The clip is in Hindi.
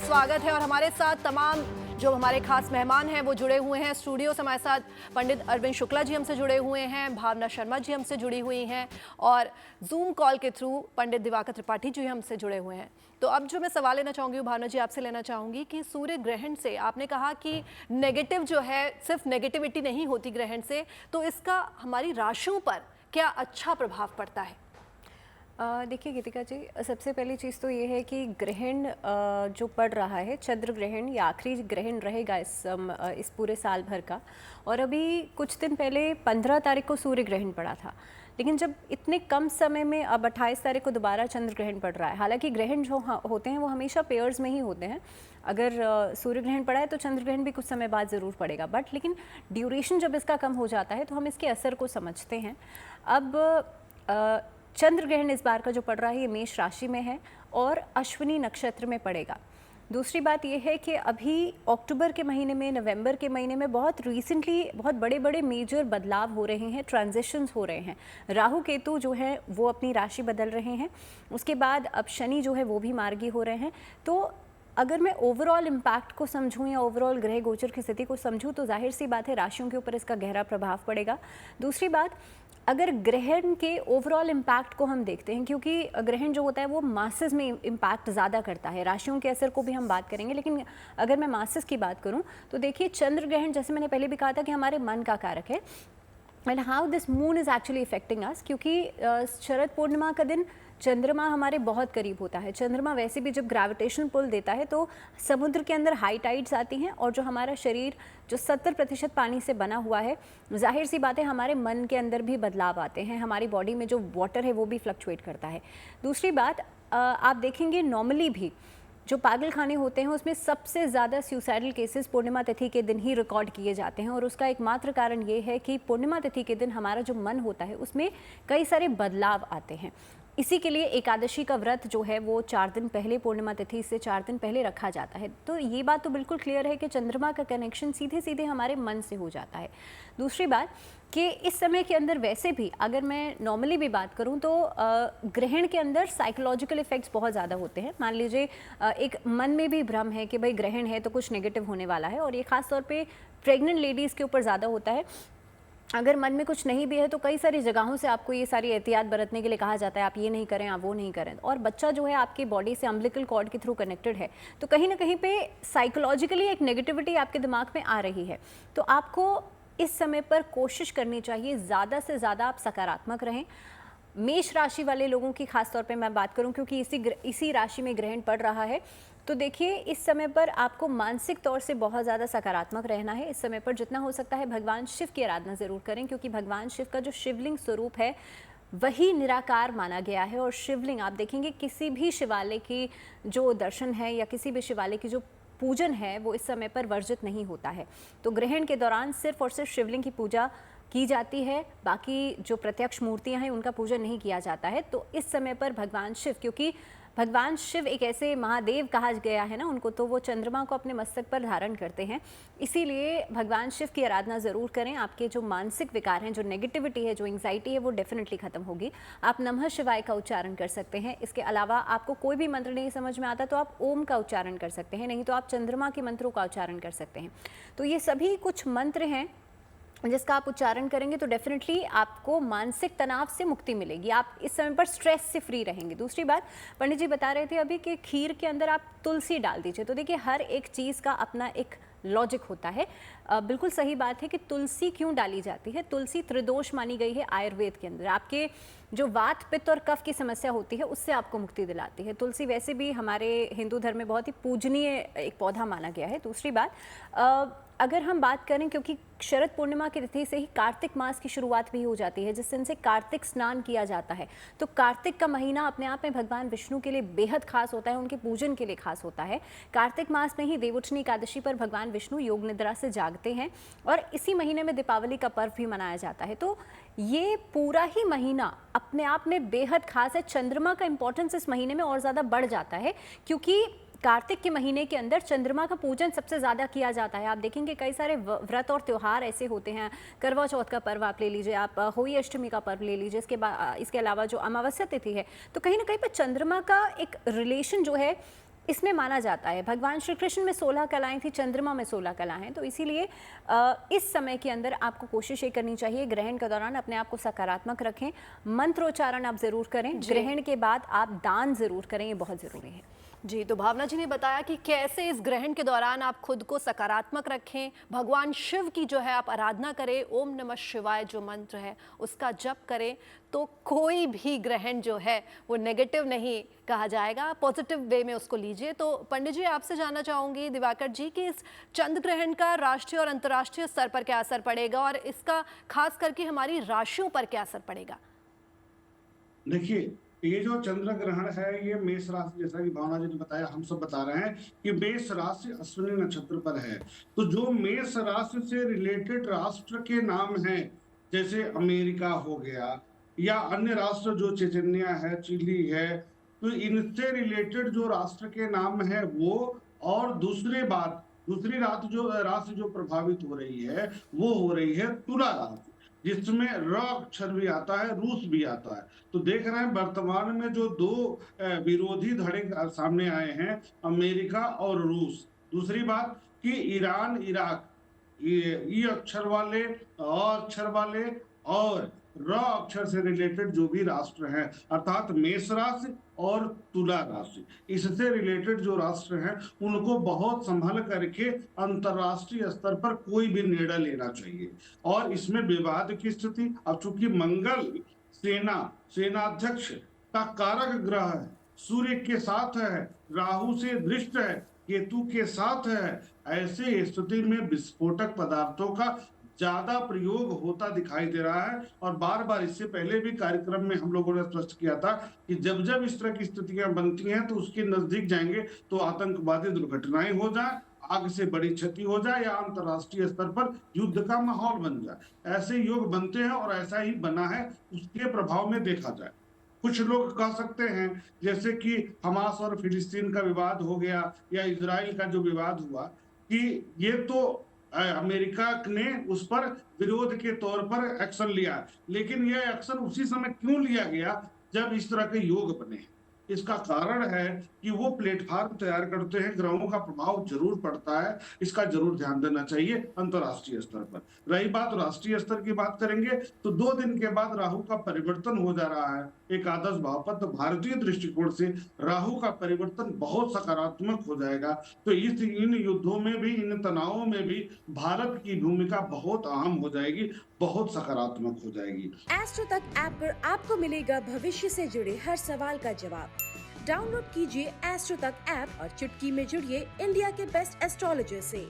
स्वागत है और हमारे साथ तमाम जो हमारे खास मेहमान हैं वो जुड़े हुए हैं स्टूडियो से। हमारे साथ पंडित अरविंद शुक्ला जी हमसे जुड़े हुए हैं, भावना शर्मा जी हमसे जुड़ी हुई हैं और जूम कॉल के थ्रू पंडित दिवाकर त्रिपाठी जी हमसे जुड़े हुए हैं। तो अब जो मैं सवाल लेना चाहूँगी भावना जी आपसे लेना चाहूँगी कि सूर्य ग्रहण से आपने कहा कि नेगेटिव जो है सिर्फ नेगेटिविटी नहीं होती ग्रहण से, तो इसका हमारी राशियों पर क्या अच्छा प्रभाव पड़ता है? देखिए गीतिका जी, सबसे पहली चीज़ तो ये है कि ग्रहण जो पड़ रहा है, चंद्र ग्रहण, ये आखिरी ग्रहण रहेगा इस पूरे साल भर का। और अभी कुछ दिन पहले 15 तारीख को सूर्य ग्रहण पड़ा था, लेकिन जब इतने कम समय में अब 28 तारीख को दोबारा चंद्र ग्रहण पड़ रहा है। हालांकि ग्रहण जो होते हैं वो हमेशा पेयर्स में ही होते हैं। अगर सूर्य ग्रहण पड़ा है तो चंद्र ग्रहण भी कुछ समय बाद ज़रूर पड़ेगा, बट लेकिन ड्यूरेशन जब इसका कम हो जाता है तो हम इसके असर को समझते हैं। अब चंद्र ग्रहण इस बार का जो पड़ रहा है ये मेष राशि में है और अश्विनी नक्षत्र में पड़ेगा। दूसरी बात ये है कि अभी अक्टूबर के महीने में, नवंबर के महीने में बहुत रिसेंटली बहुत बड़े बड़े मेजर बदलाव हो रहे हैं, ट्रांजिशंस हो रहे हैं। राहु केतु जो है वो अपनी राशि बदल रहे हैं, उसके बाद अब शनि जो है वो भी मार्गी हो रहे हैं। तो अगर मैं ओवरऑल इम्पैक्ट को समझूं या ओवरऑल ग्रह गोचर की स्थिति को समझूं तो जाहिर सी बात है राशियों के ऊपर इसका गहरा प्रभाव पड़ेगा। दूसरी बात, अगर ग्रहण के ओवरऑल इम्पैक्ट को हम देखते हैं, क्योंकि ग्रहण जो होता है वो मासेस में इम्पैक्ट ज़्यादा करता है, राशियों के असर को भी हम बात करेंगे, लेकिन अगर मैं मासेस की बात करूं तो देखिए चंद्र ग्रहण, जैसे मैंने पहले भी कहा था कि हमारे मन का कारक है। And how this moon is actually affecting us, क्योंकि शरद पूर्णिमा का दिन चंद्रमा हमारे बहुत करीब होता है। चंद्रमा वैसे भी जब ग्रेविटेशन पुल देता है तो समुद्र के अंदर हाई टाइड्स आती हैं और जो हमारा शरीर जो 70% पानी से बना हुआ है, जाहिर सी बात है हमारे मन के अंदर भी बदलाव आते हैं, हमारी बॉडी में जो वाटर है वो भी फ्लक्चुएट करता है। दूसरी बात, आप देखेंगे नॉर्मली भी जो पागल खाने होते हैं उसमें सबसे ज़्यादा सुसाइडल केसेस पूर्णिमा तिथि के दिन ही रिकॉर्ड किए जाते हैं, और उसका एकमात्र कारण ये है कि पूर्णिमा तिथि के दिन हमारा जो मन होता है उसमें कई सारे बदलाव आते हैं। इसी के लिए एकादशी का व्रत जो है वो 4 दिन पहले, पूर्णिमा तिथि से 4 दिन पहले रखा जाता है। तो ये बात तो बिल्कुल क्लियर है कि चंद्रमा का कनेक्शन सीधे सीधे हमारे मन से हो जाता है। दूसरी बात कि इस समय के अंदर वैसे भी अगर मैं नॉर्मली भी बात करूं तो ग्रहण के अंदर साइकोलॉजिकल इफेक्ट्स बहुत ज़्यादा होते हैं। मान लीजिए एक मन में भी भ्रम है कि भाई ग्रहण है तो कुछ नेगेटिव होने वाला है, और ये खास तौर पे प्रेग्नेंट लेडीज़ के ऊपर ज़्यादा होता है। अगर मन में कुछ नहीं भी है तो कई सारी जगहों से आपको ये सारी एहतियात बरतने के लिए कहा जाता है, आप ये नहीं करें, आप वो नहीं करें। और बच्चा जो है आपकी बॉडी से अम्बिलिकल कॉर्ड के थ्रू कनेक्टेड है, तो कहीं ना कहीं पे साइकोलॉजिकली एक नेगेटिविटी आपके दिमाग में आ रही है। तो आपको इस समय पर कोशिश करनी चाहिए ज़्यादा से ज़्यादा आप सकारात्मक रहें। मेष राशि वाले लोगों की खास तौर पे मैं बात करूं क्योंकि इसी राशि में ग्रहण पड़ रहा है, तो देखिए इस समय पर आपको मानसिक तौर से बहुत ज़्यादा सकारात्मक रहना है। इस समय पर जितना हो सकता है भगवान शिव की आराधना ज़रूर करें, क्योंकि भगवान शिव का जो शिवलिंग स्वरूप है वही निराकार माना गया है। और शिवलिंग आप देखेंगे किसी भी शिवालय की जो दर्शन है या किसी भी शिवालय की जो पूजन है वो इस समय पर वर्जित नहीं होता है। तो ग्रहण के दौरान सिर्फ और सिर्फ शिवलिंग की पूजा की जाती है, बाकी जो प्रत्यक्ष मूर्तियां हैं उनका पूजन नहीं किया जाता है। तो इस समय पर भगवान शिव, क्योंकि भगवान शिव एक ऐसे महादेव कहा गया है ना उनको, तो वो चंद्रमा को अपने मस्तक पर धारण करते हैं, इसीलिए भगवान शिव की आराधना ज़रूर करें। आपके जो मानसिक विकार हैं, जो नेगेटिविटी है, जो एंग्जाइटी है, वो डेफिनेटली खत्म होगी। आप नमः शिवाय का उच्चारण कर सकते हैं। इसके अलावा आपको कोई भी मंत्र नहीं समझ में आता तो आप ओम का उच्चारण कर सकते हैं, नहीं तो आप चंद्रमा के मंत्रों का उच्चारण कर सकते हैं। तो ये सभी कुछ मंत्र हैं जिसका आप उच्चारण करेंगे तो डेफिनेटली आपको मानसिक तनाव से मुक्ति मिलेगी, आप इस समय पर स्ट्रेस से फ्री रहेंगे। दूसरी बात, पंडित जी बता रहे थे अभी कि खीर के अंदर आप तुलसी डाल दीजिए। तो देखिए हर एक चीज़ का अपना एक लॉजिक होता है। बिल्कुल सही बात है कि तुलसी क्यों डाली जाती है। तुलसी त्रिदोष मानी गई है आयुर्वेद के अंदर, आपके जो वात पित्त और कफ की समस्या होती है उससे आपको मुक्ति दिलाती है। तुलसी वैसे भी हमारे हिंदू धर्म में बहुत ही पूजनीय एक पौधा माना गया है। दूसरी बात, अगर हम बात करें, क्योंकि शरद पूर्णिमा की तिथि से ही कार्तिक मास की शुरुआत भी हो जाती है, जिस दिन से कार्तिक स्नान किया जाता है, तो कार्तिक का महीना अपने आप में भगवान विष्णु के लिए बेहद खास होता है, उनके पूजन के लिए खास होता है। कार्तिक मास में ही देवोठनी एकादशी पर भगवान विष्णु योग निद्रा से जागते हैं और इसी महीने में दीपावली का पर्व भी मनाया जाता है। तो ये पूरा ही महीना अपने आप में बेहद खास है। चंद्रमा का इंपॉर्टेंस इस महीने में और ज़्यादा बढ़ जाता है, क्योंकि कार्तिक के महीने के अंदर चंद्रमा का पूजन सबसे ज़्यादा किया जाता है। आप देखेंगे कई सारे व्रत और त्यौहार ऐसे होते हैं, करवा चौथ का पर्व आप ले लीजिए, आप होली अष्टमी का पर्व ले लीजिए, इसके अलावा जो अमावस्या तिथि है, तो कहीं ना कहीं पर चंद्रमा का एक रिलेशन जो है इसमें माना जाता है। भगवान श्री कृष्ण में 16 कलाएं थी, चंद्रमा में 16 कला हैं, तो इसीलिए इस समय के अंदर आपको कोशिश ये करनी चाहिए, ग्रहण के दौरान अपने आप को सकारात्मक रखें, मंत्रोच्चारण आप ज़रूर करें, ग्रहण के बाद आप दान ज़रूर करें, ये बहुत ज़रूरी है। जी, तो भावना जी ने बताया कि कैसे इस ग्रहण के दौरान आप खुद को सकारात्मक रखें, भगवान शिव की जो है आप आराधना करें, ओम नमः शिवाय जो मंत्र है उसका जप करें, तो कोई भी ग्रहण जो है वो नेगेटिव नहीं कहा जाएगा, पॉजिटिव वे में उसको लीजिए। तो पंडित जी आपसे जानना चाहूँगी, दिवाकर जी, कि इस चंद्र ग्रहण का राष्ट्रीय और अंतर्राष्ट्रीय स्तर पर क्या असर पड़ेगा और इसका खास करके हमारी राशियों पर क्या असर पड़ेगा? देखिए, ये जो चंद्र ग्रहण है, ये मेष राशि, जैसा कि भावना जी ने बताया, हम सब बता रहे हैं कि मेष राशि अश्विनी नक्षत्र पर है। तो जो मेष राशि से रिलेटेड राष्ट्र के नाम हैं, जैसे अमेरिका हो गया या अन्य राष्ट्र जो चेचन्या है, चिली है, तो इनसे रिलेटेड जो राष्ट्र के नाम है वो, और दूसरी राशि जो प्रभावित हो रही है वो हो रही है तुला राशि, जिसमें र अक्षर भी आता है, रूस भी आता है। तो देख रहे हैं वर्तमान में जो दो विरोधी धड़े सामने आए हैं, अमेरिका और रूस। दूसरी बात कि ईरान, इराक, ई अक्षर वाले, अ अक्षर वाले और र अक्षर से रिलेटेड जो भी राष्ट्र हैं, अर्थात मेष राशि और तुला राशि, इससे रिलेटेड जो राष्ट्र हैं उनको बहुत संभल करके अंतर्राष्ट्रीय स्तर पर कोई भी निर्णय लेना चाहिए। और इसमें विवाद की स्थिति, अब चूंकि मंगल सेनाध्यक्ष का कारक ग्रह है, सूर्य के साथ है, राहु से दृष्ट है, केतु के साथ है, ऐसे स्थिति में विस्फोटक पदार्थों का ज्यादा प्रयोग होता दिखाई दे रहा है। और बार बार इससे पहले भी कार्यक्रम में हम लोगों ने स्पष्ट किया था कि जब जब इस तरह की स्थितियां बनती हैं तो उसके नजदीक जाएंगे तो आतंकवादी दुर्घटनाएं हो जाए, आग से बड़ी क्षति हो जाए या अंतर्राष्ट्रीय स्तर पर युद्ध का माहौल बन जाए। ऐसे योग बनते हैं और ऐसा ही बना है, उसके प्रभाव में देखा जाए। कुछ लोग कह सकते हैं, जैसे कि हमास और फिलिस्तीन का विवाद हो गया या इजराइल का जो विवाद हुआ, कि ये तो अमेरिका ने उस पर विरोध के तौर पर एक्शन लिया, लेकिन यह एक्शन उसी समय क्यों लिया गया जब इस तरह के योग बने। इसका कारण है कि वो प्लेटफॉर्म तैयार करते हैं, ग्रहों का प्रभाव जरूर पड़ता है, इसका जरूर ध्यान देना चाहिए अंतर्राष्ट्रीय स्तर पर। रही बात राष्ट्रीय स्तर की, बात करेंगे तो 2 दिन के बाद राहु का परिवर्तन हो जा रहा है एकादश भाव पर। तो भारतीय दृष्टिकोण से राहु का परिवर्तन बहुत सकारात्मक हो जाएगा। तो इन युद्धों में भी, इन तनावों में भी भारत की भूमिका बहुत अहम हो जाएगी, बहुत सकारात्मक हो जाएगी। एस्ट्रो तक ऐप पर आपको मिलेगा भविष्य से जुड़े हर सवाल का जवाब। डाउनलोड कीजिए एस्ट्रो तक ऐप और चुटकी में जुड़िए इंडिया के बेस्ट एस्ट्रोलॉजर से।